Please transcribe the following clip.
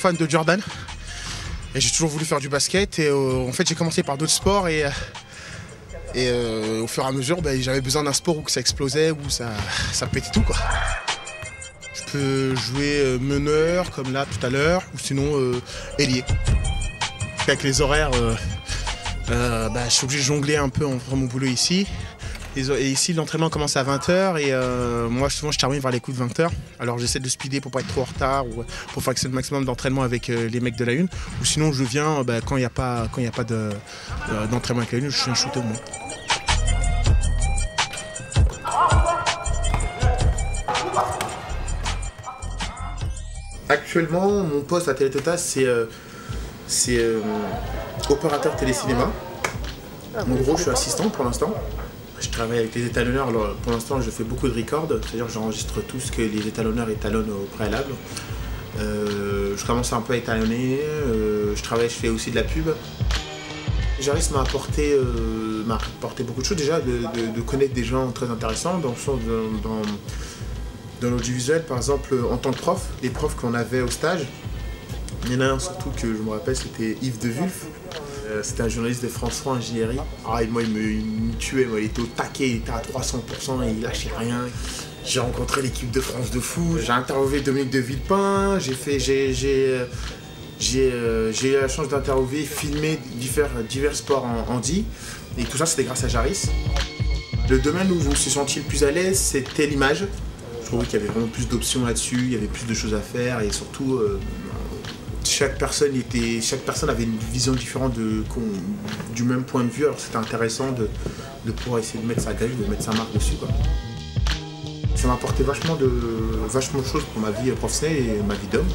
fan de Jordan. Et j'ai toujours voulu faire du basket. Et en fait, j'ai commencé par d'autres sports. Et au fur et à mesure, j'avais besoin d'un sport où ça explosait, où ça pétait tout, quoi. Je peux jouer meneur, comme là tout à l'heure, ou sinon ailier. Avec les horaires, je suis obligé de jongler un peu entre mon boulot ici. Et ici, l'entraînement commence à 20h et moi, souvent, je termine vers les coups de 20h. Alors, j'essaie de speeder pour pas être trop en retard ou pour faire le maximum d'entraînement avec les mecs de la une. Ou sinon, je viens quand il n'y a pas d'entraînement avec la une, je viens shooter au moins. Actuellement, mon poste à Télétotal, c'est opérateur télécinéma. En gros, je suis assistant pour l'instant. Je travaille avec les étalonneurs. Alors, pour l'instant, je fais beaucoup de records, c'est-à-dire que j'enregistre tout ce que les étalonneurs étalonnent au préalable. Je commence un peu à étalonner. Je fais aussi de la pub. Jaris m'a apporté beaucoup de choses. Déjà, de connaître des gens très intéressants dans l'audiovisuel, par exemple, en tant que prof, les profs qu'on avait au stage. Il y en a un surtout que je me rappelle, c'était Yves de Wulf. C'était un journaliste de France 3 Ingénierie. Moi, il me tuait, il était au taquet, il était à 300% et il lâchait rien. J'ai rencontré l'équipe de France de foot, j'ai interviewé Dominique de Villepin, j'ai eu la chance d'interviewer, filmer divers sports en handi. Et tout ça, c'était grâce à Jaris. Le domaine où je me suis senti le plus à l'aise, c'était l'image. Je trouvais qu'il y avait vraiment plus d'options là-dessus, il y avait plus de choses à faire et surtout, chaque personne avait une vision différente du même point de vue. Alors c'était intéressant de pouvoir essayer de mettre sa grille, de mettre sa marque dessus, quoi. Ça m'a apporté vachement de choses pour ma vie professionnelle et ma vie d'homme.